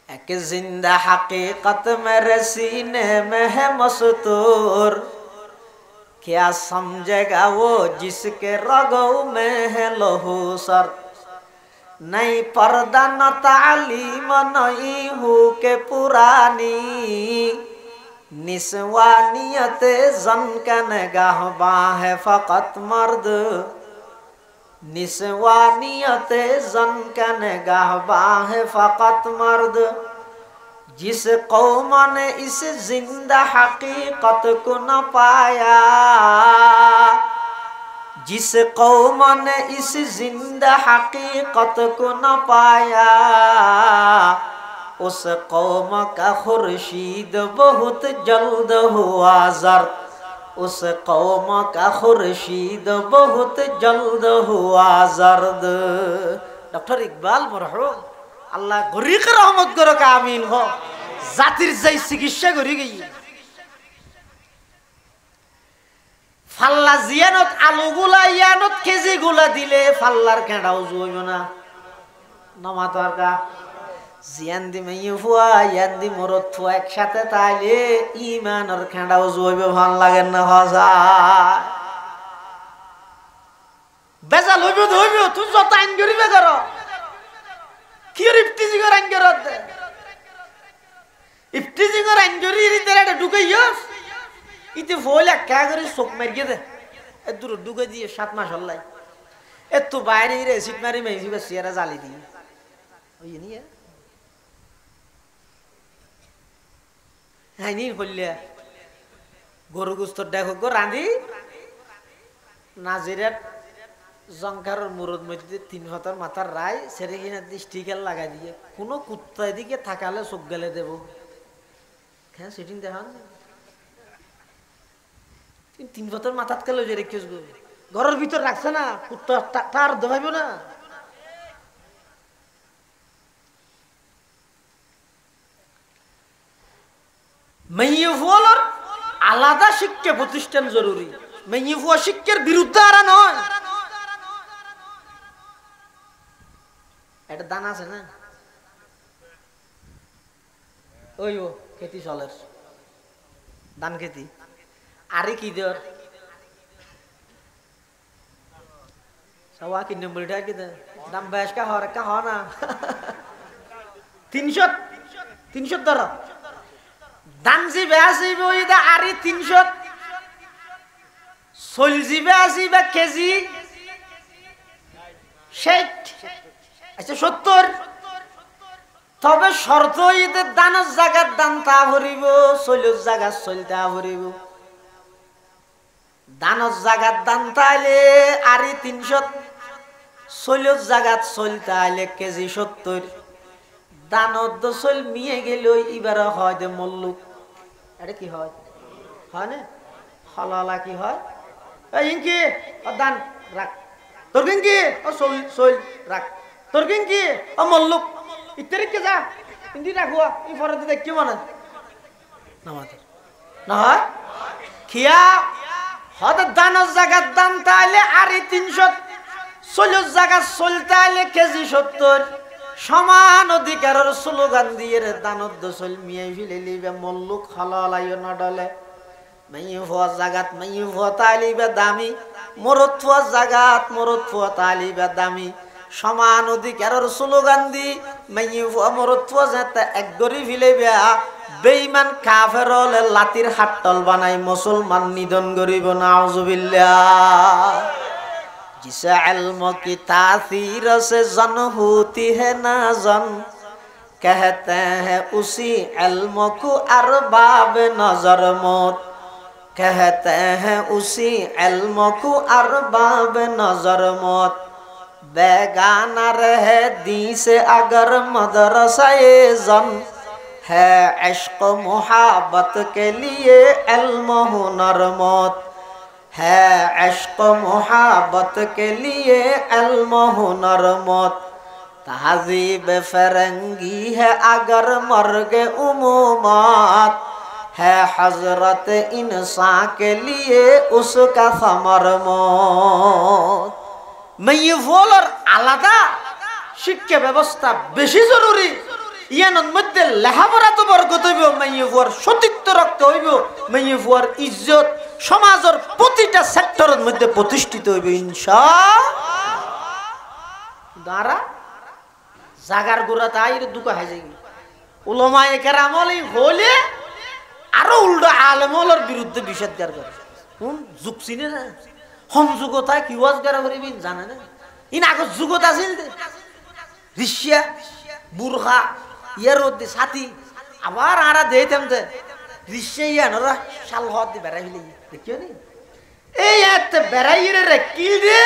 एक जिंदा हकीकत मेरे सीने में है मस्तूर, क्या समझेगा वो जिसके रगों में है लहू सर। नहीं पर्दा न तालीम नहीं हूँ के पुरानी, निस्वानियत जन का निगाहबां है फ़कत मर्द, निस्वानियत जन का निगाहबां है फ़कत मर्द। जिस कौम ने इस जिंदा हकीकत को न पाया, जिस कौम ने इस जिंदा हकीकत को न पाया, उस कौम का खुर्शीद बहुत जल्द हुआ ज़र्द, उस कौम का खुर्शीद बहुत जल्द हुआ ज़र्द। डॉक्टर इकबाल मरहूम আল্লাহ গরিকে রহমত করো আমিন হো। জাতির যাই চিকিৎসা করি গই ফাল্লা জিয়ানত আলুগুলা ইয়ানত কেজিগুলা দিলে ফাল্লার কেঁড়াও জুইব না নমা দরকা জিয়ান দি মাইয়ু ফুয়া ইয়ান দি মরত ফুয়া একসাথে তাইলে ইমানের কেঁড়াও জুইব ভাল লাগে না হজা বেজা লইব ধইব তুই যত আইন করিবে করো কি ইফতিজি করে আইন করত ইফতিজি করে আইন করি ইতেরা ঢুকাইয়স ইতে ফলে কা করে চোখ মারিয়ে দে এ দূর ঢুকে দিয়ে 7 মাস হল্লাই এ তো বাইরে রে সিট মারি মেজি বা সিয়ারা জালি দি ওই নিয়ে হাইনি হল্লা গরু গুস্ত দেখো গো রাঁধি নাজিরাত জঙ্কারের মুরদ মধ্যে 3 হাতার মাথার রায় সেরে কিনা স্টিকার লাগাই দিয়ে কোনো কুত্তা এদিকে থাকালে চোখ গেলে দেব হ্যাঁ সেটিং দেখান 3 হাতার মাথাত কেলে যে রেখেছ গো ঘরের ভিতর রাখছে না কুত্তা তার দবাইব না মেইয়ুফুয়ার আলাদা শিক্ষা প্রতিষ্ঠান জরুরি মেইয়ুফুয়া শিক্ষার বিরুদ্ধে আর নয় এটা দান আছে না ওই ও খেতি চলের ধান খেতি আরে কি দর সওয়া কি নম্বর টা কি দাম বেশ কা না 300 দর দাম জি বেশি বইদা আরে 300 সলজি বেশি বা কেজি 60 আচ্ছা 70 তবে শর্ত ঈদের দানের জায়গার দান তা ভরিব চল্লিশ জায়গা চলতা ভরিব দানের জায়গার দান তাইলে আরি 340 জায়গা চলতা আইলে কেজি 70 দানত দসল মিয়ে গেল এবার হয় দে মল্লুক এটা কি হয় হয় না হালালা কি হয় এই ইনকি দান রাখ তোর কি ও চল রাখ তোর কি ও মল্লুক ইত্যাদি কে যা ইন্দি রাখুয়া এই ফরতে দেখ কি মানে নামাতে না হয় খিয়া হদ দানের জায়গার দাম তাইলে আরি 340 জায়গা চলতে আইলে কেজি 70 সমান অধিকারের স্লোগান দিয়ে দানত দসল মিয়াই ফিলে লিবে মল্লুক হালালাইও না ডলে মাইয়ু ফুয়া জাগাত মাইয়ু ফুয়া তাইলিবে দামি মরদ ফুয়া জাগাত মরদ ফুয়া তাইলিবে দামি সমান অধিকারের স্লোগান দি মাইয়ু ফুয়া মরদ ফুয়া যাতে এক গরি ফিলেবে বেঈমান কাফের হলে লাতির হাতল বানাই মুসলমান নিধন করিব নাউজুবিল্লাহ जिसे इल्म की तासीर से जन होती है ना जन कहते हैं उसी इल्म को अरबाब नजर मौत कहते हैं उसी इल्म को अरबाब नजर मौत बेगाना रहे दी से अगर मदरसा-ए जन है इश्क मुहब्बत के लिए इल्म हुनर मौत है इश्क मुहब्बत के लिए इल्म हुनर मौत तहज़ीब फरंगी है अगर मर्ग उमूमात है हजरत इंसान के लिए उसका समर मौत मैं ये बोलर आलादा शिक्षा व्यवस्था बेशी जरूरी ইয়ানোর মধ্যে লেখাপড়া তো বরকত হইব, মাইয়ে ফুয়ার সতীত্ব রক্ত হইব, মাইয়ে ফুয়ার ইজ্জত সমাজের প্রতিটা সেক্টরের মধ্যে প্রতিষ্ঠিত হইব ইনশাআল্লাহ। দাঁড়া জাগার গোড়া তাই দুকা হাই যাই উলামায়ে কেরাম হলে আরো উল্টো আলেমর বিরুদ্ধে বিষেধগার করে। কোন যুগ চিনে না, হম যুগতায় কি ওয়াজগার করিবি জানে না। ইন আগত যুগত আছিল ঋষিয়া বুরখা ইয়ার মধ্যে সাথী আবার আরা দিতাম যে ঋষিয়া ইয়ানরা শাল হদ দি বেড়াই হইলে দেখিও নি এই এত বেড়াই রে কি রে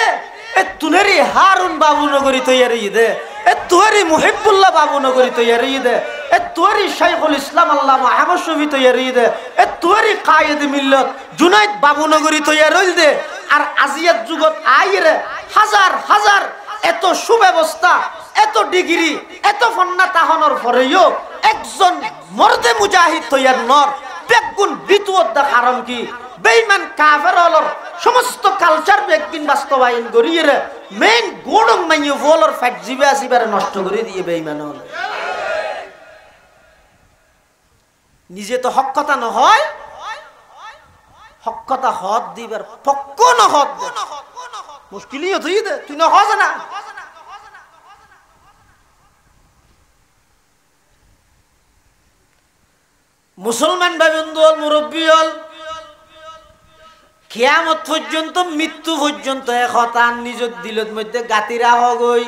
এ তুলেরি হারুন বাবু নগরী তৈরি দে, এ তুয়ারি মুহিবুল্লাহ বাবু নগরী তৈরি দে, এ তুয়ারি শাইখুল ইসলাম আল্লামা আহমদ শফি তৈরি দে, এ তুয়ারি কায়েদ মিল্লত জুনাইদ বাবু নগরী তৈরি দে। আর আজিয়াত যুগত আইরে হাজার হাজার এত সুব্যবস্থা, এত ডিগ্রি, এত ফন্না তাহনের পরেও একজন মর্দে মুজাহিদ তৈয়ার নর বেগুন বিতুয়ার কারণ কি? বেঈমান কাফেরর সমস্ত কালচার বেগবিন বাস্তবায়ন করিয়ে মেইন গোড়ং মাইয়ে ফলর ফ্যাট জিবে আসিবারে নষ্ট করে দিয়ে বেঈমান হল। নিজে তো হক কথা নহয়, হক কথা হদ দিবার পক্ক নহদ মুশকিলই হতো তুই না হজ না। মুসলমান ভাইবন্ধু হল মুরব্বী হল কিয়ামত পর্যন্ত মৃত্যু পর্যন্ত একতান নিজের দিলের মধ্যে গাতিরা হগই।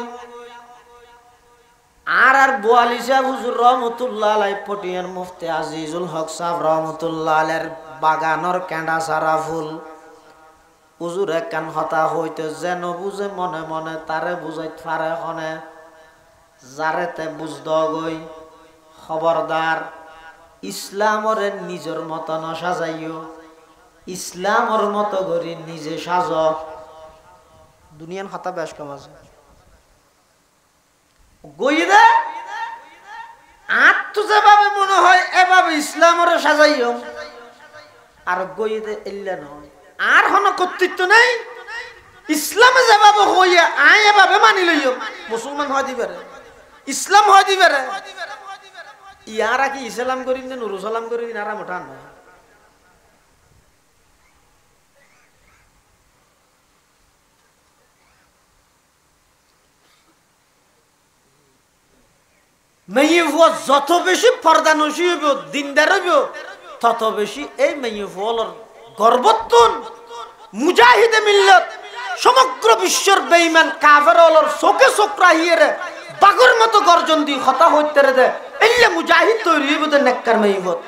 আর 42 হুজুর রহমতুল্লাহ আলাই পটিয়ার মুফতি আজিজুল হক সাহেব রহমতুল্লাহ আলাইর বাগানর কেঁডা সারা ফুল হুজুর একখান হতা হইতে যেন বুঝে মনে মনে তারে বুঝাইত পারে হনে যারেতে বুঝদ গই খবরদার ইসলামরে নিজের মতো ন সাজাইও, ইসলামর মতো করি নিজে সাজ। দুনিয়ার হতা বেশ কম আছে গইদে আর তো যেভাবে মনে হয় এভাবে ইসলামরে সাজাইও, আর গইদে এল্লা নয় আর হন কর্তৃত্ব নেই। ইসলামে যেভাবে হইয়া আয় এভাবে মানি লইও মুসলমান হয় দিবারে, ইসলাম হয় দিবারে। ইয়ারা কি ইসলাম করিন না নুরু সালাম করিন আর মোটা নয়। মেয়ে ফুয়া যত বেশি পর্দানসী হইব দিনদার হইব তত বেশি এই মেয়ে ফুয়ার গর্বত্তন মুজাহিদে মিল্লত সমগ্র বিশ্বের বেঈমান কাফেরর চোখে চোখ রাহিয়ে বাগর মতো গর্জন দি হতা হইতে রে দে এলে মুজাহিদ তৈরি হইব দে নেককার মেইবত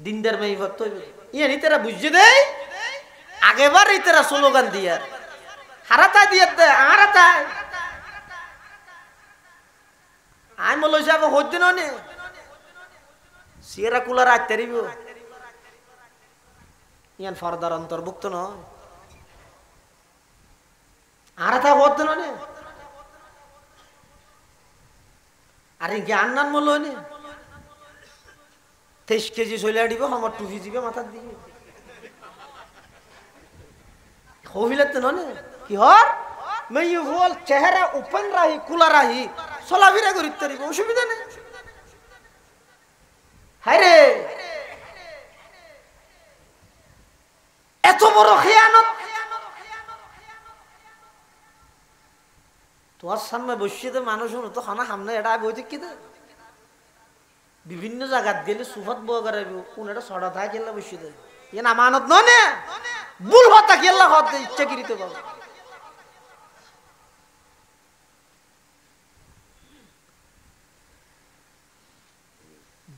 দিনদার মেইবত তৈরি ইয়ে নি তেরা বুঝে দে আগেবার এই তেরা স্লোগান দিয়া হারাতা দিয়া দে হারাতা আই মলই সাহেব হইতে ননে সিরা কুলার আইতে রিব ইয়ান ফরদার অন্তর্ভুক্ত নয় হারাতা হইতে ননে আরে জ্ঞান নান মলই নে 23 কেজি চলে আডিব আমার টুপি দিবে মাথার দিকে হইলাতে ননে কি হর মেয়ে হল চেহারা ওপেন রাহি কুলা রাহি চলাফেরা করিতে পারিব অসুবিধা নেই। হায়রে এত বড় খেয়ানত তোমার সামনে বসিয়ে দে মানুষ তো খানা সামনে এটা বইতে কি দে বিভিন্ন জায়গাত গেলে সুফত বউ করাইব কোন এটা সড়া থাকে গেলে বসিয়ে দে ইয়ে আমানত নয় ভুল হতা গেলে হত ইচ্ছা করিতে পাবো।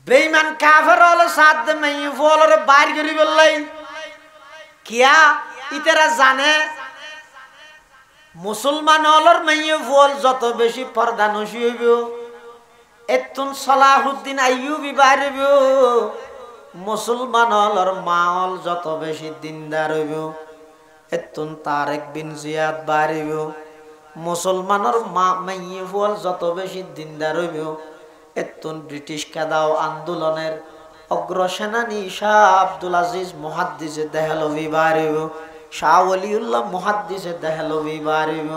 বেঈমান কাফের হলো সাথ দে মেয়ে ফলরে বাইর করি বললাই কিয়া ইতারা জানে মুসলমান হলর মেয়ে ফল যত বেশি পর্দানসী হইব এতুন সালাহুদ্দিন আইয়ুবী বাইর হইব মুসলমান হলর মা হল যত বেশি দিনদার হইব এতুন তারেক বিন জিয়াদ বাইর হইব মুসলমানের মা মেয়ে ফল যত বেশি দিনদার হইব এতুন ব্রিটিশ কাদাও আন্দোলনের অগ্রসেনানী শাহ আব্দুল আজিজ মুহাদ্দিসে দেহলভি বাড়িব শাহ ওলিউল্লাহ মুহাদ্দিসে দেহলভি বাড়িব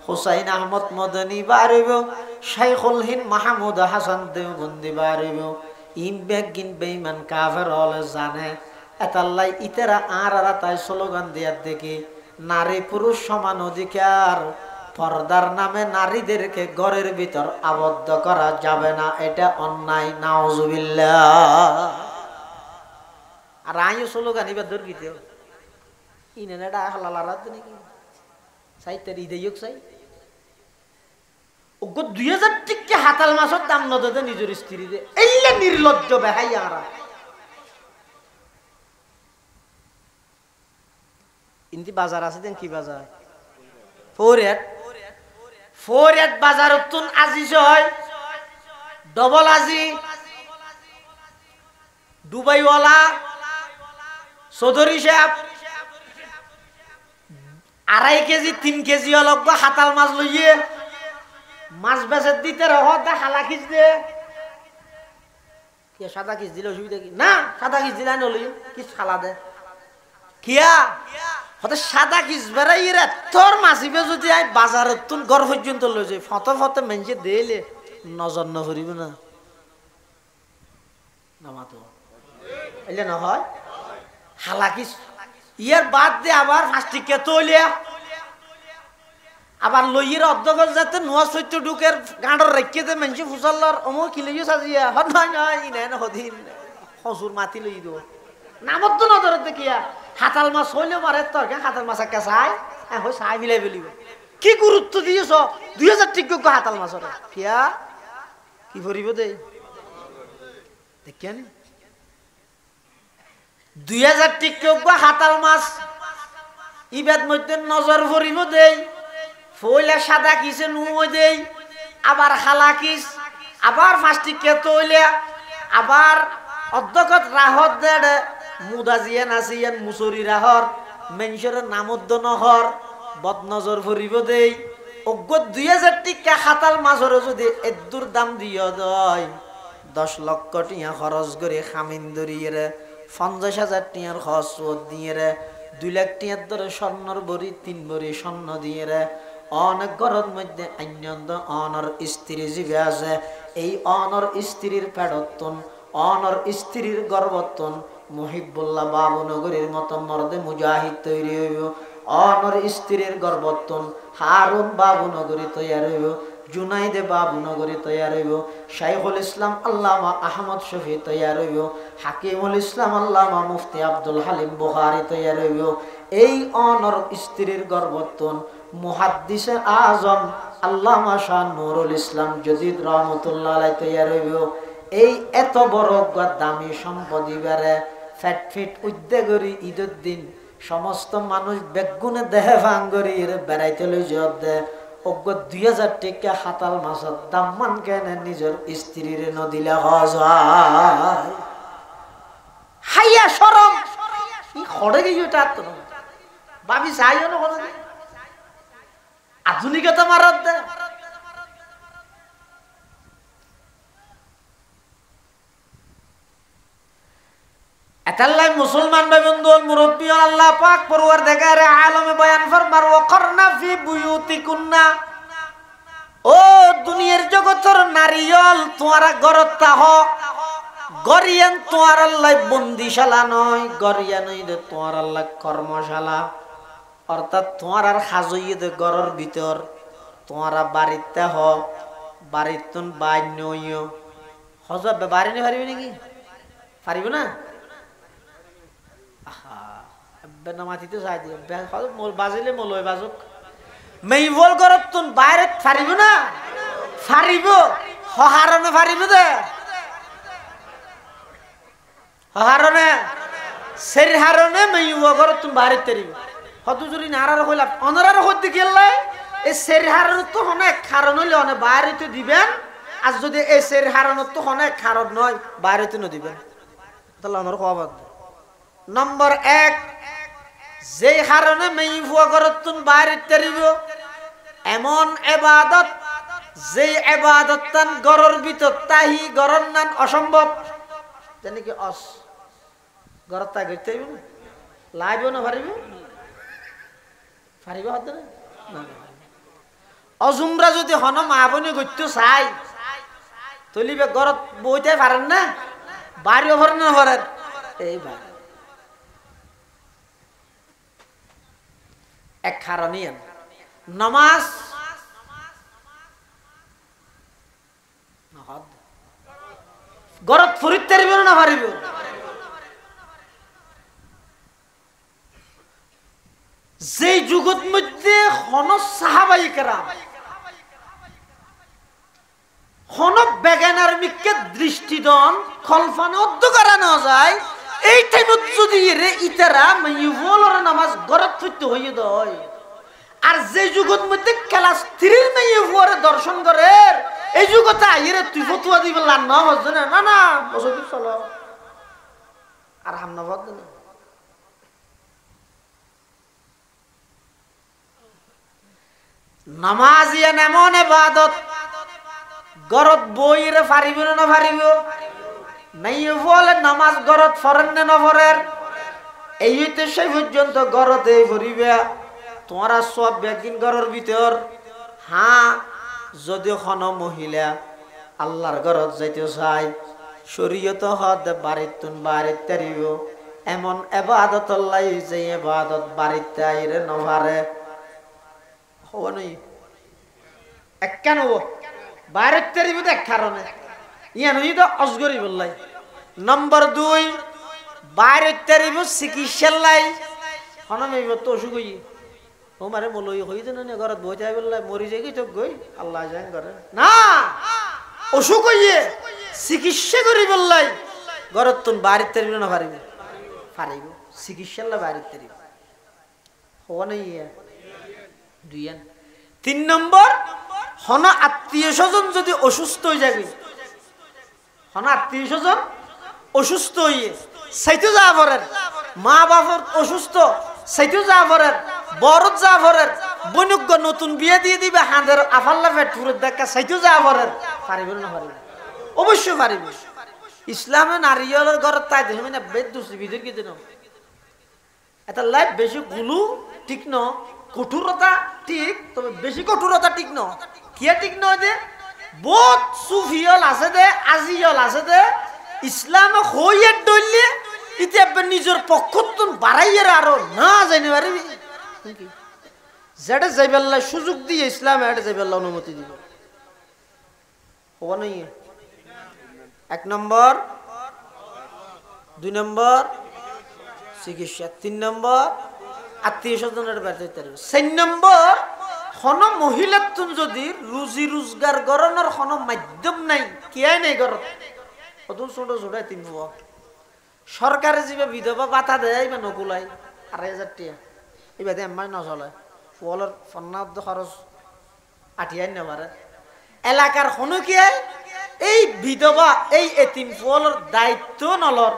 হুসাইন আহমদ মদনী বাড়িব শাইখুল হিন্দ মাহমুদ হাসান দেওবন্দি বাড়িব ইম বেগিন বেঈমান কাফের হলে জানে এতাল্লাই ইতেরা আর তাই স্লোগান দেয়ার দেখি নারী পুরুষ সমান অধিকার, পর্দার নামে নারীদেরকে ঘরের ভিতর আবদ্ধ করা যাবে না, এটা অন্যায়, নাউজুবিল্লাহ। আর আইও স্লোগান এবার দর্গিত ইনেটা হালালার নাকি সাইতের ঈদে ইয়োগ চাই 2000 টিকে হাতাল মাছের দাম নদে নিজের স্ত্রী দে এইলে নির্লজ্জ বেহাই আরা ইন্দি বাজার আছে দেন কি বাজার ফোরিয়াট বাজার উত্তুন আজিজ হয় ডবল আজি দুবাইওয়ালা চৌধুরী সাহেব 2.5 কেজি 3 কেজি অলগ হাতাল মাছ লইয়ে মাছ বেচে দিতে রহদা হালা খিচ দে কি সাদা খিচ দিলে অসুবিধা কি না, সাদা খিচ দিলে নলি কি খালা দে কিয়া হতে সাদা খিচ বেড়াই রে তোর মাছিবে যদি আই বাজারের তুন ঘর পর্যন্ত লই যাই ফটো ফটো মেনছে দেলে নজর ন করিব না নামাতো এলে না হয় হালা খিচ ইয়ার বাদ দে আবার ফাস্টিকে তলিয়া আবার লইয়ের অর্ধগজ যাতে নোয়া চৈত্য ঢুকের গাঁডর রেখে দে মেনছি ফুসাল্লার অমো কিলিও সাজিয়া নয় নয় ইনেন হদিন হসুর মাতি লই দিব নামত তো নজরে দেখিয়া হাতাল মাছ হইলেও মারে তোর হাতাল মাছ একটা চাই হ্যাঁ হই চাই মিলাই ফেলিব কি গুরুত্ব দিয়েছ 2000 টিক হাতাল মাছর ফিয়া কি করিব দে দেখেন 2000 টিক হাতাল মাছ ইবাদ মধ্যে নজর ভরিব দেই ফইলা সাদা কিসে নুই দেই আবার হালা কিস আবার ফাস্টি কেতইলা আবার অধ্যক্ষত রাহত দে মুদাজিয়ান আসিয়ান মুসরি রাহর মেনশরের নামদ্দ নহর বদনজর ভরিব দেই অজ্ঞ 2000 টিকা হাতাল মাছর যদি এদুর দাম দিয় দয় 10 লক্ষ টিয়া খরচ করে খামিন দরিয়ে 50,000 টিয়ার খরচ দিয়ে 2 লাখ টিয়ার ধরে স্বর্ণর বড়ি 3 বড়ি স্বর্ণ দিয়ে অনেক ঘরের মধ্যে আন্যন্দ অনর স্ত্রী জীবে আছে এই অনর স্ত্রীর পেটতন অনর স্ত্রীর গর্ভতন মুহিবুল্লাহ বাবুনগরীর মতো মর্দে মুজাহিদ তৈরি হইব অনর স্ত্রীর গর্ভতন হারুন বাবুনগরী তৈরি হইব জুনাইদে বাবুনগরী তৈরি হইব শাইখুল ইসলাম আল্লামা আহমদ শফি তৈরি হইব হাকিমুল ইসলাম আল্লামা মুফতি আব্দুল হালিম বুখারী তৈরি হইব এই অনর স্ত্রীর গর্ভতন মুহাদ্দিসে আজম আল্লামা শাহ নুরুল ইসলাম জদিদ রহমতুল্লাহ আলাইহি তৈরি হইব এই এত বড় দামি সম্পদ ইবারে ফ্যাট ফিট উদ্যোগরি ঈদের দিন সমস্ত মানুষ বেগুনে দেহে ভাঙ্গরি বেড়াইতে লই জব দে অজ্ঞ 2000 টাকা হাতাল মাছের দাম মান কেন নিজের স্ত্রীর নদিলে হজ হাইয়া শরম ই খড়ে গিয়ে এটা তো ভাবি চাইও না কোনো আধুনিকতা মারাত দে এতাল্লাই মুসলমান ভাই বন্ধু মুরব্বী আল্লাহ পাক পরওয়ারদিগারে আলমে বয়ান ফরমার ওয়াকরনা ফি বুয়ুতিকুন্না ও দুনিয়ার জগতের নারীল তোমরা ঘরত তাহ গরিয়ান তোমার আল্লাহ বন্দিশালা নয় গরিয়া নই দে তোমার আল্লাহ কর্মশালা অর্থাৎ তোমার আর হাজইয়ে দে ঘরের ভিতর তোমরা বাড়িতে হ বাড়িতুন বাই নইও হজব বাড়ি নি পারিবে নাকি পারিব না নামাতিতে চাই দিয়ে বাজিলে মলয় বাজুক মেইবল ঘরত তুন বাইরে ফারিব না ফারিব হহারণে ফারিব দে হহারণে সের হারণে মেইব ঘরত তুন বাইরে তেরিব হতু যদি নারার হইলা অনরার হইতে গেলে এই সের হারণ তো অনেক কারণ হইলে অনেক বাইরে তো দিবেন আর যদি এই সের হারণ তো অনেক কারণ নয় বাইরে তো দিবেন তাহলে আমার খবর নম্বর 1 যে কারণে মেইফুয়া গরতুন বাইরে তেরিব এমন ইবাদত যে ইবাদত তান গরর ভিতর তাহি গরর নান অসম্ভব জানি কি অস গরর তা গইতে হইব না লাইব না পারিব পারিব হদ না অজুমরা যদি হন মা বোনে গত্য চাই তলিবে ঘরত বইতে পারেন না, বাড়িও ভরেন না ভরেন এইবার এক কারণই নামাজ ঘরত ফরিদ তারিব না পারিব, যে যুগত মধ্যে হন সাহাবাই কেরাম হন বেগানার মিকে দৃষ্টিদন কল্পনা অদ্য করা না যায়, এই টাইমত যদি রে ইতারা মাইয়ুবলর নামাজ ঘরত ফিরতে হইয়ে দয়, আর যে যুগত মধ্যে ক্লাস 3 মাইয়ুবরে দর্শন করে এই যুগতে আইরে তুই ফতুয়া দিবে লান না হচ্ছে না, না না বসে চলো আর হামনা বাদ না। নামাজ ইয়ান এমন ইবাদত ঘরত বইরে পারিব না পারিব, মাইয়ে বলে নামাজ ঘরত ফরেন না ফরের, এই হইতে সেই পর্যন্ত ঘরতে পড়িবে তোমরা সব একদিন ঘরের ভিতর। হ্যাঁ যদি কোন মহিলা আল্লাহর ঘরত যাইতে চাই শরীয়ত হদ বাড়িতুন বাড়িতে তারিব, এমন ইবাদত আল্লাহ যে ইবাদত বাড়িতে আইরে নভারে হওয়া নাই এক কেন বাইরের তারিব এক কারণে ইয়ান তো অজগরি বললাই। নম্বর 2 বাইরের তারিব চিকিৎসার লাই হনমেব তো অসুখ হই ও মারে বলই হই যেন না ঘরত বই যাই বললাই মরি যাই তো গই আল্লাহ জান করে না, অসুখ হইয়ে চিকিৎসা করি বললাই ঘরত তুন বাড়ির তারিব না পারিব পারিব চিকিৎসার লাই বাইরের তারিব হওয়া নাই। 3 নম্বর হন আত্মীয় স্বজন যদি অসুস্থ হয়ে যাবে, হন আত্মীয় স্বজন অসুস্থ হইয়ে সাইতে যা পড়েন, মা বাবার অসুস্থ সাইতে যা পড়েন, বরত যা পড়েন, বনুজ্ঞ নতুন বিয়ে দিয়ে দিবে হাঁদের আফাল্লা পেট ফুরের দেখা সাইতে যা পড়েন পারিব না পারিব অবশ্যই পারিব। ইসলামে নারীর ঘর তাই দেখে মানে বেদ দুসি বিধের কি দিন এটা লাইফ বেশি গুলু ঠিক ন, কঠোরতা ঠিক তবে বেশি কঠোরতা ঠিক ন, কিয়া ঠিক নয় যে বহুত সুফিয়ল আছে দে আজিয়ল আছে দে ইসলামে হইয়ে ডইলে ইতে নিজের পক্ষতুন বাড়াইয়ের আরো না জানি পারবি যেটা যাইবেল্লা সুযোগ দিয়ে ইসলাম এটা যাইবেল্লা অনুমতি দিব হওয়া নাই। 1 নম্বর 2 নম্বর চিকিৎসা, 3 নম্বর আত্মীয় স্বজনের বাড়িতে 4 নম্বর হন মহিলার তুন যদি রুজি রোজগার গরনের হন মাধ্যম নাই কিয়াই নাই ঘরত অত ছোট ছোট তিনব সরকারে যে বিধবা বাতা দেয় বা নকুলাই 2,500 টাকা এবার এমাই নচলে ফলের ফন্নাব্দ খরচ আঠিয়াই নেবারে এলাকার হন কিয়াই এই বিধবা এই এতিম ফলের দায়িত্ব নলর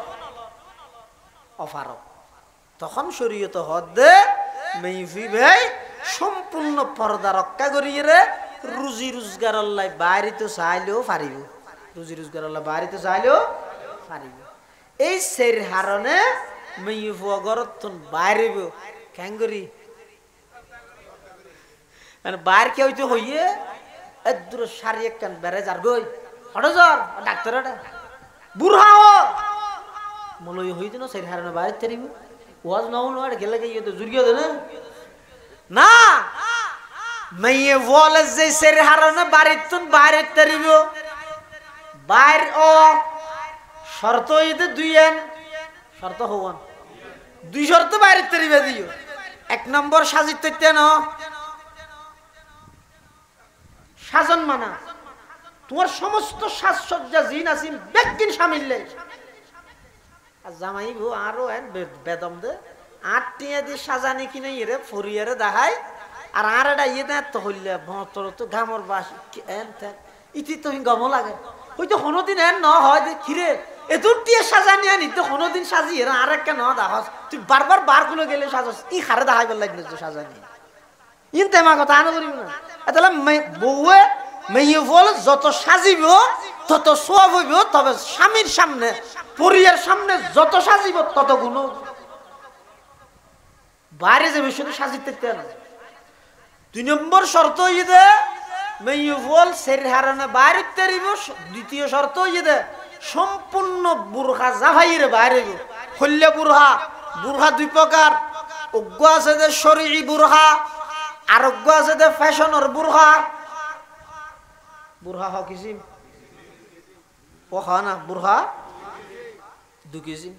অফারক, তখন শরীয়ত হদে মেইফি ভাই সম্পূর্ণ পর্দা রক্ষা করিয়ে রে রুজি রোজগার আল্লাহ বাড়িতে চাইলেও পারিব, রুজি রোজগার আল্লাহ বাড়িতে চাইলেও পারিব। এই সের হারণে মেইফ ঘরত বাইরিব কেন করি বাইর কেউ তো হইয়ে এদূর সারি একখান বেড়ে যার গই হঠাৎ যার ডাক্তার বুড়া মলই হইতে না সের হারণে বাইরে তারিব ওয়াজ নাও না গেলে গিয়ে তো জুড়িয়ে দে না মেয়ে বলে যে সের হারণে বাড়ির তুন বাইরে তারিব বাইর ও শর্ত হইতে 2 শর্ত হওয়ান 2 শর্ত বাইরে তারিবে দিও। 1 নম্বর সাজিত ন সাজন মানা তোমার সমস্ত সাজসজ্জা জিন আসিম ব্যক্তির সামিল আর জামাই ভো আরো বেদম দে 8 টিয়া দিয়ে সাজানি কিনে ইরে ফরিয়ারে দেখায় আর এটা ইয়ে দেয় তো হইলে ভর তো ঘামর বাস ইতি তো গম লাগে হয়তো কোনোদিন এন ন হয় যে খিরে এদুর টিয়া সাজানি আনি তো কোনোদিন সাজি এরা আর একটা ন দেখাস তুই বারবার বার গুলো গেলে সাজাস ই খারে দেখাইবার লাগবে তো সাজানি ইন তেমা কথা আনো করিব না তাহলে বউয়ে মেয়ে বল যত সাজিব তত সব হইব, তবে স্বামীর সামনে পরিয়ার সামনে যত সাজিব তত গুণ বাইরে যাবে শুধু সাজিতে না। 2 নম্বর শর্ত হইছে মেয়ে ফুল শরীর হারানো বাইরে তেরিব। দ্বিতীয় শর্ত হইছে সম্পূর্ণ বুরখা জাফাইরে বাইরে হইলে বুরহা। বুরহা 2 প্রকার, অজ্ঞ আছে যে শরীরী বুরহা, আরোগ্য আছে যে ফ্যাশনের বুরহা। বুরহা হ কিসিম ও হ না, বুরহা 2 কিসিম।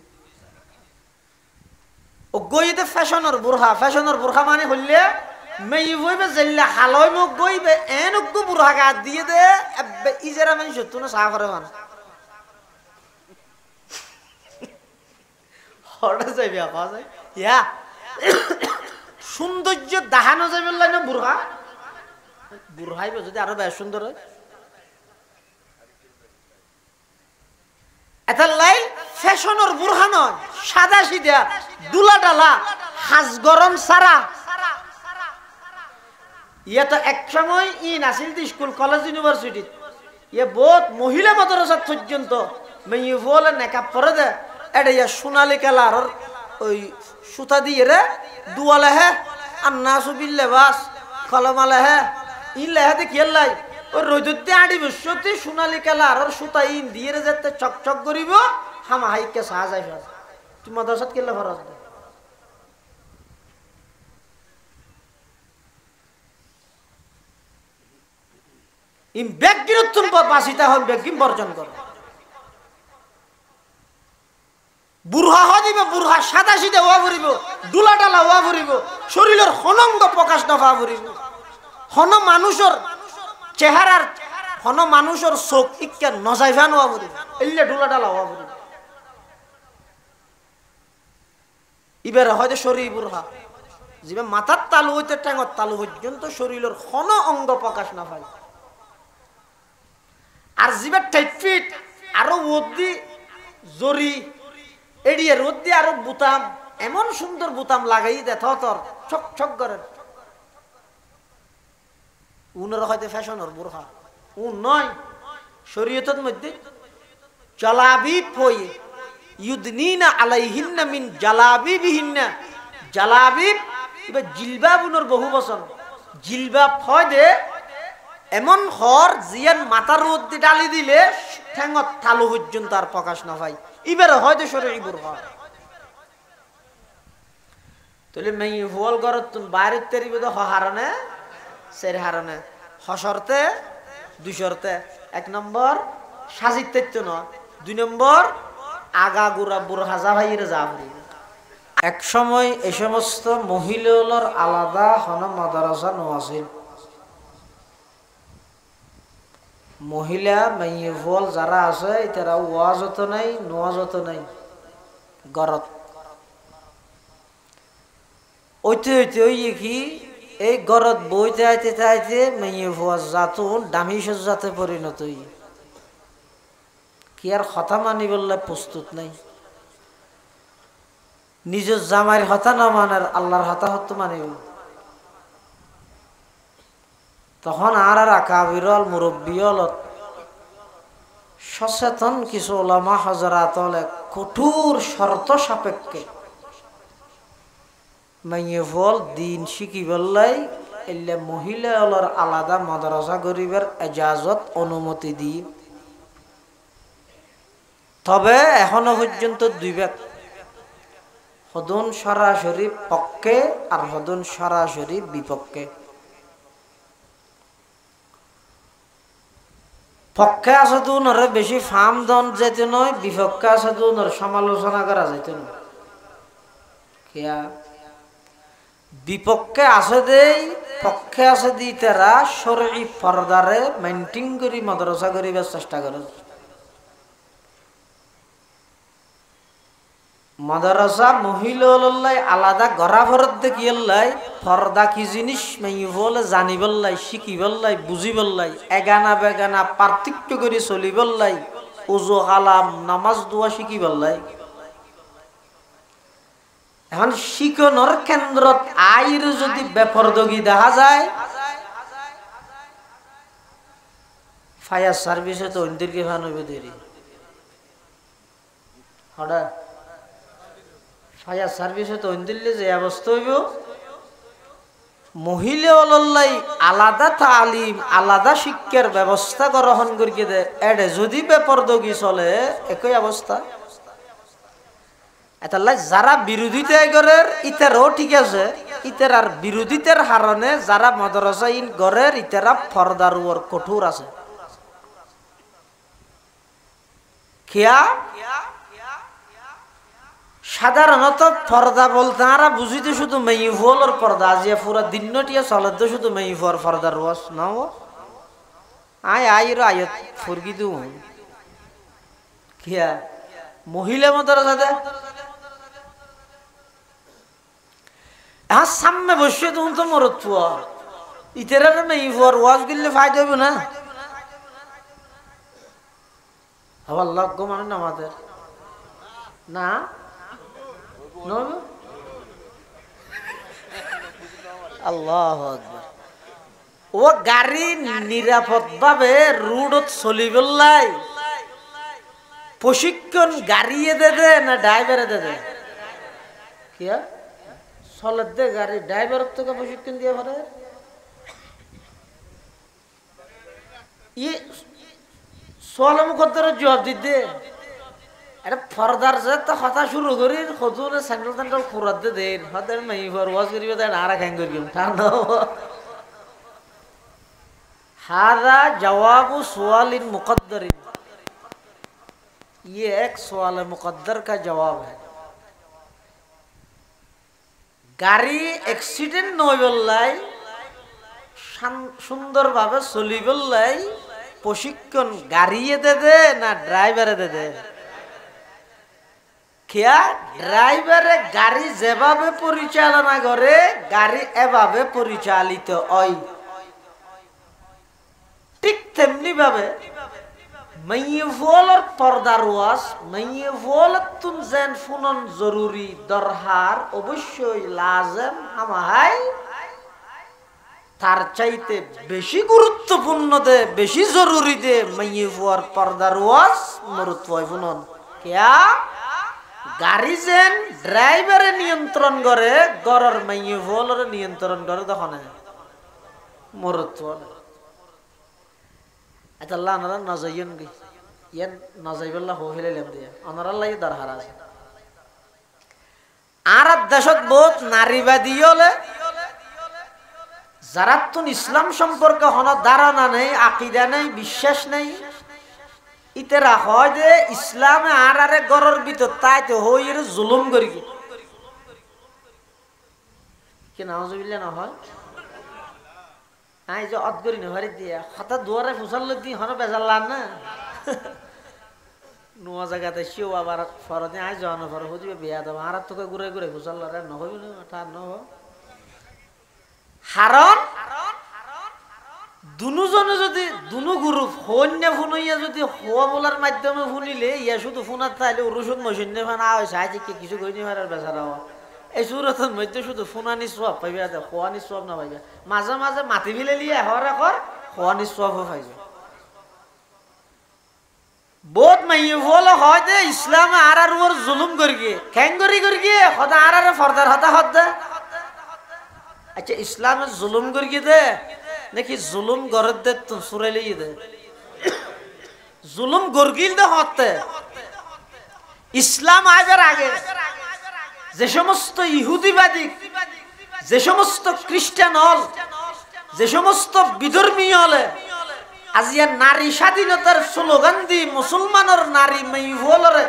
অজ্ঞ হইতে ফ্যাশনের বুরহা। ফ্যাশনের বুরহা মানে হইলে মেয়ে বইবে জেল্লা হালই মুখ গইবে এন অজ্ঞ বুরহা গা দিয়ে দে ইজারা মানে সত্য না সাফ করে মানে সৌন্দর্য দেখানো যাবে না বুরহা। বুরহাইবে যদি আরো বেশ সুন্দর হয়। এটা লাই ফ্যাশনের বুরহা নয়, সাদা সিধা দুলা ডালা হাজ গরম সারা। ইয়ে তো এক সময় নাছিল স্কুল কলেজ ইউনিভার্সিটি ইয়ে বহুত মহিলা মাদ্রাসা পর্যন্ত মেয়ে বলে নেকাপ পরে দে। এটা ইয়া সোনালি কালার ওই সুতা দিয়ে রে দুয়ালে হে আর না সুবিল্লে বাস কলমালে হে ইলে হে দেখি লাই ওই রোদতে আড়ি বসতে সোনালি কালার আর সুতা ইন দিয়ে রে যেতে চকচক করিব হামা হাইকে সাহা যাই ফের। তুই মাদ্রাসাত কেলে ফরজ দে ইম ব্যাগির তুমি বাঁচিতে হন ব্যাগিম বর্জন কর। বুরহা হ দিবে, বুরহা সাদা সিধে ওয়া ভরিব, দুলা ডালা ওয়া ভরিব, শরীরের হনঙ্গ প্রকাশ নফা ভরিব। হন মানুষের চেহারার হন মানুষের চোখ ইকা নজাইফান ওয়া ভরিব, এলে দুলা ডালা ওয়া ভরিব। ইবারে হয়তো শরীর বুরহা যিবে মাথার তালু হইতে ট্যাঙর তালু পর্যন্ত শরীরের হন অঙ্গ প্রকাশ না পায়। আর যিবে টাইট আরো ওদি জরি এড়িয়ে রোদ দিয়ে আরো বুতাম এমন সুন্দর বুতাম লাগাই দে তোর ছক ছক করে উনার হয়তো ফ্যাশনের বুরহা উন নয়। শরীয়তের মধ্যে জালাবিব হয়ে ইউদনিনা আলাইহিন্না মিন জালাবিবিহিন্না। জালাবিব এবার জিলবাব উনার বহু বচন। জিলবাব হয় দে এমন হর জিয়ান মাথার রোদ দিয়ে ডালি দিলে ঠ্যাঙত থালু পর্যন্ত আর প্রকাশ না পাই। এবারে হয়তো শরীর বুরহা তাহলে মেয়ে ফুল ঘর তুমি বাইরের তেরিবে তো হারানে সের হারানে হসরতে 2 শর্তে। 1 নম্বর সাজিত্য নয়, 2 নম্বর আগা গুড়া বুরহা যা ভাইয়ের যা ভাই। এক সময় এই সমস্ত মহিলার আলাদা হন মাদ্রাসা নোয়াছিল। মহিলা মেয়ে ফুল যারা আছে তারা ওয়াজত নাই নোয়াজত নাই গরত ওইতে হইতে ওই কি এই গরত বইতে আইতে চাইতে মেয়ে ফুয়া জাতুন দামি সজ্জাতে পরিণত হই কি আর কথা মানি বললে প্রস্তুত নাই। নিজের জামাইয়ের হতা না মানার আল্লাহর হতাহত মানিব। তখন আর আকাবিরল মুরব্বিয়ল সচেতন কিছু ওলামা হযরত কঠোর শর্ত সাপেক্ষে মাইয়ে ফল দিন শিখি বললাই এলে মহিলা হলর আলাদা মাদ্রাসা গরিবের এজাজত অনুমতি দি। তবে এখনো পর্যন্ত 2 ভাগ হদন সরাসরি পক্ষে আর হদন সরাসরি বিপক্ষে। পক্ষে আছে তো নরে বেশি ফার্ম দন যেতে নয়, বিপক্ষে আছে তো নর সমালোচনা করা যেতে নয়। কিয়া বিপক্ষে আছে দেই পক্ষে আছে দি তারা শরঈ পর্দারে মেইনটেইন করি মাদ্রাসা করিবার চেষ্টা করে। মাদ্রাসা মহিলা আলাদা গড়া ভরত দেখিয়াল্লাই পর্দা কি জিনিস মেয়ে বলে জানিবল্লাই শিখিবল্লাই বুঝিবল্লাই এগানা বেগানা পার্থক্য করে চলিবল্লাই ওযু কালাম নামাজ দোয়া শিখিবল্লাই। এখন শিখনের কেন্দ্রত আইর যদি বেপরদগি দেখা যায় ফায়ার সার্ভিসে তো অন্যদেরকে ভানবে দেরি হঠাৎ ফায়ার সার্ভিসে তো অন্যদিল্লি যে অবস্থা হইব মহিলা অলল্লাই আলাদা তালিম আলাদা শিক্ষার ব্যবস্থা গ্রহণ করিয়ে দেয় এডে যদি বেপরদগি চলে একই অবস্থা। এটালাই যারা বিরোধিতা করের ইতারও ঠিক আছে, ইতার আর বিরোধিতার হারণে যারা মাদ্রাসা ইন গড়ের ইতারা ফরদার উপর কঠোর আছে। খেয়া সাধারণত পর্দা বলতে আমরা বুঝিতে শুধু মেইফলের পর্দা, আজিয়া পুরা দিনটিয়া চলে তো শুধু মেইফর পর্দার রস না আয়ত ফুরগি দু খেয়া মহিলা মাদ্রাসাতে সামনে বসে তুমি তো মরত পুয়া ইতেরা মেইফর ওয়াজ গিললে ফায়দা হইব না। আবার লজ্ঞ মানে না আমাদের না আল্লাহ ও গাড়ি নিরাপদ ভাবে রোডত চলিবলাই প্রশিক্ষণ গাড়িয়ে দে না ড্রাইভারে দে কি চলে দে গাড়ি ড্রাইভার তোকে প্রশিক্ষণ দিয়ে পারে সোয়াল মুখদ্দর জবাব দিতে এটা ফরদার যে তো কথা শুরু করি সজুরে স্যান্ডেল ট্যান্ডেল খুরাতে দেন হতে মেই ফর ওয়াজ করিবে দেন আর খাং করি ঠান্ডা হাদা জওয়াবু সুয়ালিন মুকদ্দরিন, ये एक सवाल मुकद्दर का जवाब है। গাড়ি অ্যাক্সিডেন্ট নয় বললাই সুন্দর ভাবে চলি বললাই প্রশিক্ষণ গাড়িয়ে দে না ড্রাইভারে দে খেয়া ড্রাইভারে গাড়ি যেভাবে পরিচালনা করে গাড়ি এভাবে পরিচালিত হয়, ঠিক তেমনি ভাবে মাইয়ফলর পর্দার ওয়াজ মাইয়ফলতুন যেন ফুনন জরুরি দরহার অবশ্যই লাজেম হামাহাই তার চাইতে বেশি গুরুত্বপূর্ণ দে বেশি জরুরি দে মাইয়ফর পর্দার ওয়াজ মরুতয় ফুনন কেয়া গাড়ি যেন ড্রাইভারে নিয়ন্ত্রণ করে গরর মাইয়ফলর নিয়ন্ত্রণ করে তখন মরুতয় আল্লাহ আনারা নজাইন গি ইয়ান নজাইবল্লাহ হো ফেলাইলাম দিয়া আনারা লাই দরকার আছে। আর দেশত বহুত নারীবাদী হলে যারা তুন ইসলাম সম্পর্কে হন ধারণা নেই আকীদা নেই বিশ্বাস নেই ইতেরা হয় যে ইসলামে আর আরে গরর ভিতর তাইতে হই এর জুলুম করি কি নাউজুবিল্লাহ না হয় আই যে অদগরি নেভারি দিয়া হঠাৎ দুয়ারে ফুসাল দি হন বেজাল না নোয়া জায়গাতে শিও আবার ফরদে আই যাওয়ানো ফর হইবে বিয়া দাও আর তোকে ঘুরে ঘুরে ফুসাল রে নহইব না ঠার নহ হারন দুনুজনে যদি দুনু গুরু ফোন ফুনইয়া যদি হওয়া বলার মাধ্যমে শুনিলে ইয়া শুধু ফোনার তাইলে রসুন মশিন ফানা হয়েছে আজ কিছু কইনি মারার বেচারা এই সুরতের মধ্যে শুধু ফোনানি সব পাইবা খোয়ানি সব না পাইবা মাঝে মাঝে মাটি ফেলে লিয়ে হওয়ার এখন খোয়ানি সবও পাইবে বহুত মাইয়ে বলে হয় যে ইসলামে আর আর ওর জুলুম করি গিয়ে খ্যাং করি গিয়ে সদা আর আর ফর্দার হতা হত দে আচ্ছা ইসলামে জুলুম করি গিয়ে দে নাকি জুলুম গড়ের দে তো সুরাইলে দে জুলুম গর্গিল দে হতে ইসলাম আইবার আগে যে সমস্ত ইহুদিবাদী যে সমস্ত খ্রিস্টান হল যে সমস্ত বিধর্মী হলে আজিয়া নারী স্বাধীনতার স্লোগান দি মুসলমানের নারী মেইভলরে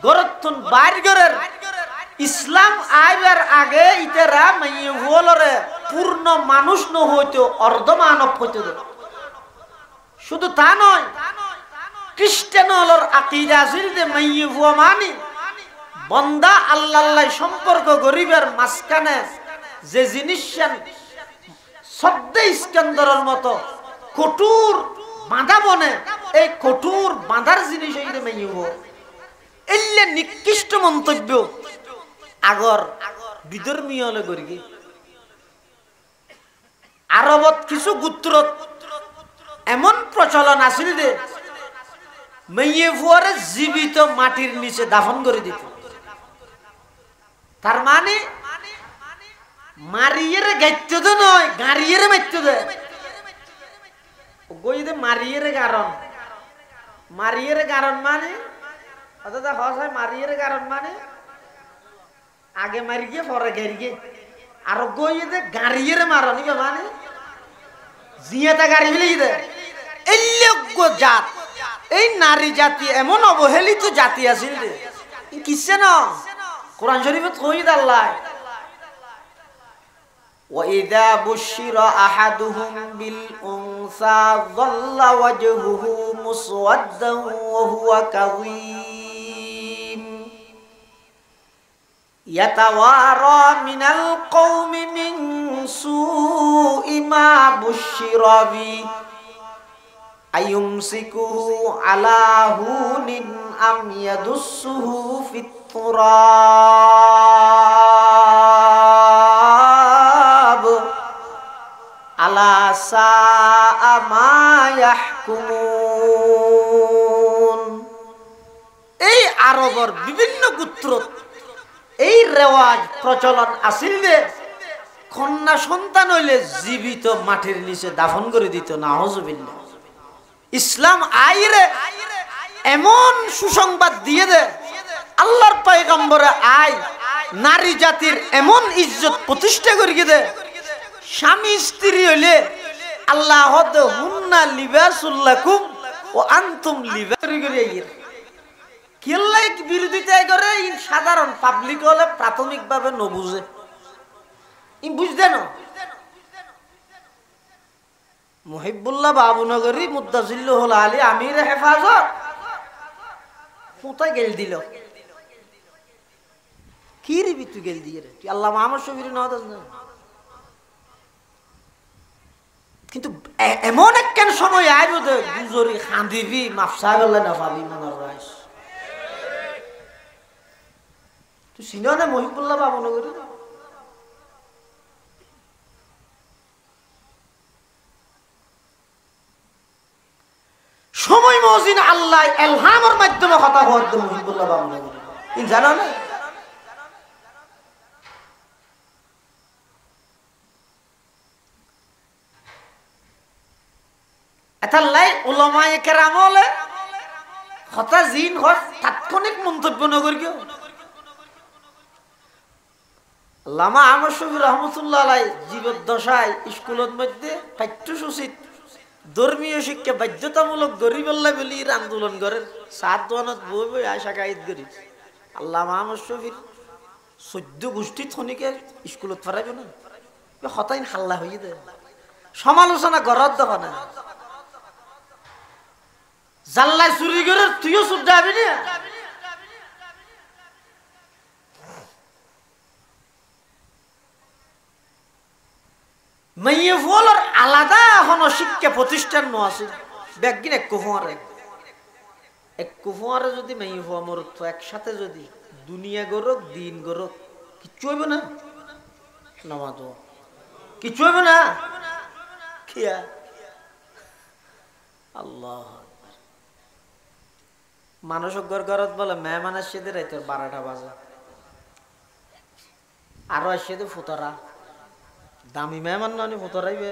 গরতুন বাইর গরের ইসলাম আইবার আগে ইতেরা মেইভলরে পূর্ণ মানুষ ন হইতো অর্ধ মানব হইতো শুধু তা নয় খ্রিস্টান হলর আকীদা ছিল যে মেইভুয়া মানি বন্দা আল্লাহ সম্পর্ক গরিবের মাঝখানে যে জিনিস সদ্যে ইস্কান্দরের মতো কঠোর বাঁধা বনে এই কঠোর বাঁধার জিনিস এইটা মেইব এলে নিকৃষ্ট মন্তব্য আগর বিধর্মী হলে গরিবি আরবত কিছু গোত্রত এমন প্রচলন আছিল যে মেয়ে ফুয়ারে জীবিত মাটির নিচে দাফন করে দিত। তার মানে মারিয়ে গাইতে তো নয়, গাড়িয়ে মারতে দে গই দে মারিয়ে কারণ, মারিয়ে কারণ মানে অর্থাৎ হয় মারিয়ে কারণ মানে আগে মারি গিয়ে পরে গাড়ি গিয়ে আর গই দে গাড়িয়ে মারনি মানে জিয়াটা গাড়ি ফেলে দে। এই লোক জাত, এই নারী জাতি এমন অবহেলিত জাতি আছিল রে, কিসে না কোরআন শরীফে কই আল্লাহ وَإِذَا بُشِّرَ أَحَدُهُم بِالْأُنثَى ظَلَّ وَجْهُهُ مُسْوَدًّا وَهُوَ كَظِيمٌ يَتَوَارَى مِنَ الْقَوْمِ مِنْ سُوءِ مَا بُشِّرَ بِهِ أَيُمْسِكُهُ عَلَى هُونٍ أَمْ يَدُسُّهُ فِي التُّرَابِ আলা সাআ মা ইয়াহকুমুন। এই আরবের বিভিন্ন গোত্র এই রেওয়াজ প্রচলন আছিল যে কন্যা সন্তান হইলে জীবিত মাটির নিচে দাফন করে দিত। নাউজুবিল্লাহ। ইসলাম আইরে এমন সুসংবাদ দিয়ে দে, আল্লাহর পয়গম্বরে আয় নারী জাতির এমন ইজ্জত প্রতিষ্ঠা করিয়ে দে, স্বামী স্ত্রী হইলে আল্লাহ হুন্না লিবাসুল লাকুম ও আনতুম লিবাসুল করিয়া কেল্লাই বিরোধিতা করে। সাধারণ পাবলিক হলে প্রাথমিকভাবে নবুঝে, ই বুঝতে না। মুহিবুল্লাহ বাবুনগরী মুদ্দাজিল্লুল আলী আমির হেফাজত কোথায় গেল দিল কি রে তুই গেল দিয়ে রে, তুই আল্লাহ মাহমুদ শফির না। কিন্তু এমন একখান সময় আইব দে গুজরি খাঁদিবি মাফসা গেলে না ভাবি মনের রাইস। তুই চিন না মহিবুল্লাহ বাবুনগরী? সময় মজিন আল্লাহ এলহামের মাধ্যমে কথা হতো মহিবুল্লাহ বাবুনগরী, জানো না? এতাল্লাই উলামায়ে কেরাম হলে হতা জিন হয় তাৎক্ষণিক মন্তব্য নগর কেউ। আল্লামা আহমদ শফি রহমতুল্লাহ আলাই জীবদ্দশায় স্কুলের মধ্যে পাঠ্যসূচিত ধর্মীয় শিক্ষা বাধ্যতামূলক গরিবল্লা বলি আন্দোলন করেন। সাত দোয়ানত বই বই আয়সা কায়দ করি আল্লামা আহমদ শফির 14 গোষ্ঠী থনিকে স্কুলত ফেরাইব না, হতাইন হাল্লা হয়ে দেয়। সমালোচনা গরত দেওয়া না, জাল্লাই চুরি করে তুইও চুপ যাবি না। মাইয়ে ফলের আলাদা এখনো শিক্ষা প্রতিষ্ঠান ন আছে। ব্যাগিন এক কুফুয়ারে যদি মাইয়ে ফোয়া মরত একসাথে যদি দুনিয়া গরক দিন গরক কিচ্ছু হইব না। নামাজ কিচ্ছু হইব না। খিয়া আল্লাহ মানুষ ঘরত বলে মেহমান আসছে দে রাইতের 12টা বাজে, আরো আসছে দে ফুতরা দামি মেহমান নানি ফুতরাইবে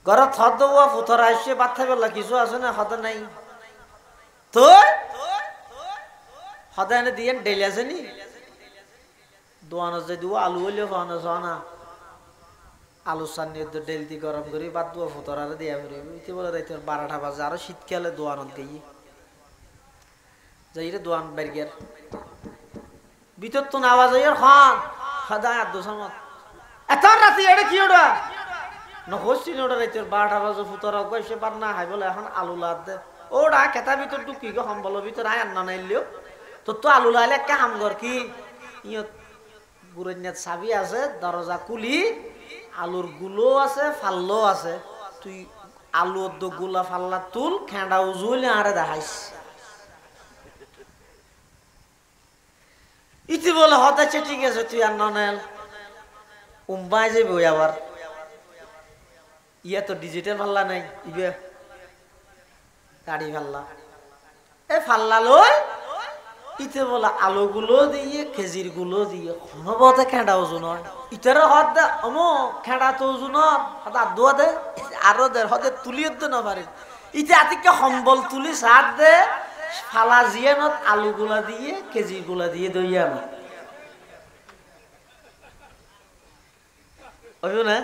ঘরত হদ ফুতরা আসছে বাচ্চা বেলা কিছু আছে না হদ নাই তো হদ এনে দিয়ে ডেলি আছে নি দোয়ানো যে দিব আলু হইলে খাওয়ানো না আলু চান্নি ডেল দি গরম করি বাদ দুয়া ফুতরারে দিয়া ফিরিব। ইতি বলে রাইতের 12টা বাজে, আরো শীতকালে দোয়ানত গিয়ে যাইরে দোয়ান বেরগের ভিতর তো আওয়াজ হইয়ার খান সদায় আর দোসামত এত রাতে এটা কি ওটা নহসি ওটা রাইতের 12টা বাজে ফুতরা কইছে পার না হাই বলে এখন আলু লাদ দে ওটা কেতা ভিতর ঢুকি গো সম্বল ভিতর আয় আন্না নাইলেও তোর তো আলু লাইলে একটা কাম কর কি ইয়ত বুড়িয়াত চাবি আছে দরজা কুলি আলুর গুলো আছে ফাল্লো আছে, তুই আলু গুলা ফাল্লা তুল খেঁড়া উজুলে আরে দেখাইস। ইতি বলে হতাছে ঠিক আছে তুই আর ননেল উম্বাই যাবি ওই আবার ইয়া তো ডিজিটাল ফাল্লা নাই ইবে গাড়ি ফাল্লা এ ফাল্লা লই ইতে বলে আলুগুলো দিয়ে খেজির গুলো দিয়ে হনবতে খেঁড়া ওজন হয় ইতারে হদ দে অমো খেঁড়া তো ওজন আর দোয়া দে আরো দে হদে তুলিয়ে দে না পারে ইতে আতিকে সম্বল তুলি সার দে ফালা জিয়ানত আলুগুলা দিয়ে কেজি গুলা দিয়ে দইয়া না